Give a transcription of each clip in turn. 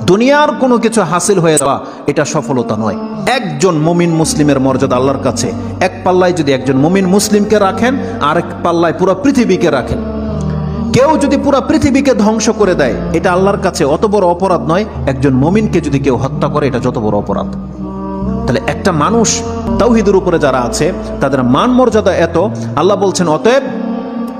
দুনিয়ার কোনো কিছু হাসিল হয়ে যাওয়া এটা সফলতা নয়। একজন মুমিন মুসলিমের মর্যাদা আল্লাহর কাছে এক পাল্লায় যদি একজন মুমিন মুসলিমকে রাখেন, আরেক পাল্লায় পুরো পৃথিবীকে রাখেন। কেউ যদি পুরো পৃথিবীকে ধ্বংস করে দেয়, এটা আল্লাহর কাছে অত বড় অপরাধ নয়। একজন মুমিনকে যদি কেউ হত্যা করে, এটা যত বড় অপরাধ। তাহলে একটা মানুষ তাওহীদের উপরে যারা আছে তাদের মান মর্যাদা এত, আল্লাহ বলছেন অতএব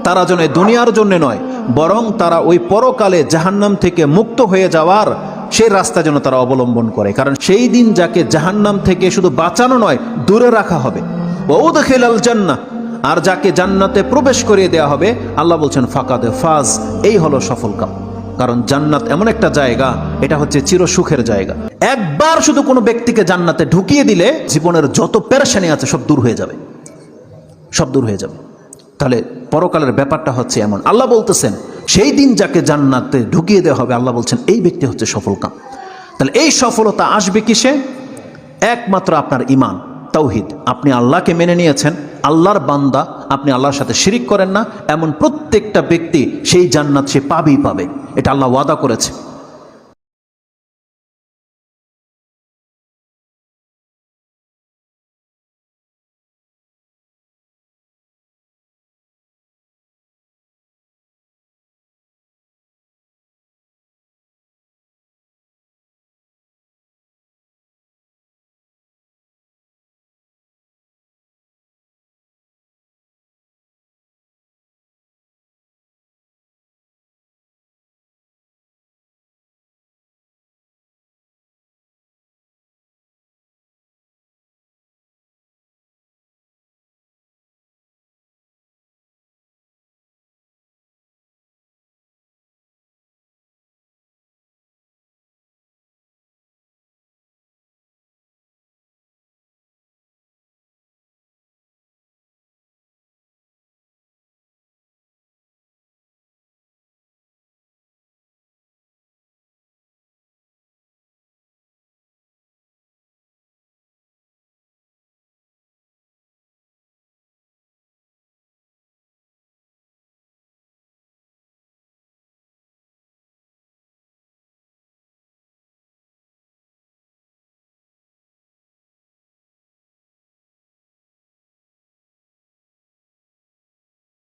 তারা যেন দুনিয়ার জন্য নয়, বরং তারা ওই পরকালে জাহান্নাম থেকে মুক্ত হয়ে যাওয়ার সেই রাস্তা যেন তারা অবলম্বন করে। কারণ সেই দিন যাকে জাহান্নাম থেকে শুধু বাঁচানো নয়, দূরে রাখা হবে। ওয়াউদখিলাল জান্নাহ, আর যাকে জান্নাতে প্রবেশ করিয়ে দেওয়া হবে, আল্লাহ বলছেন ফাকাদ ফাজ, এই হলো সফল কাম। কারণ জান্নাত এমন একটা জায়গা, এটা হচ্ছে চির সুখের জায়গা। একবার শুধু কোনো ব্যক্তিকে জান্নাতে ঢুকিয়ে দিলে জীবনের যত পেরেশানি আছে সব দূর হয়ে যাবে, সব দূর হয়ে যাবে। তাহলে পরকালের ব্যাপারটা হচ্ছে এমন। আল্লাহ বলতেছেন সেই দিন যাকে জান্নাতে ঢুকিয়ে দেওয়া হবে, আল্লাহ বলছেন এই ব্যক্তি হচ্ছে সফল কাম। তাহলে এই সফলতা আসবে কিসে? একমাত্র আপনার ঈমান, তাওহীদ। আপনি আল্লাহকে মেনে নিয়েছেন, আল্লাহর বান্দা, আপনি আল্লাহর সাথে শিরিক করেন না, এমন প্রত্যেকটা ব্যক্তি সেই জান্নাত সে পাবেই পাবে। এটা আল্লাহ ওয়াদা করেছে।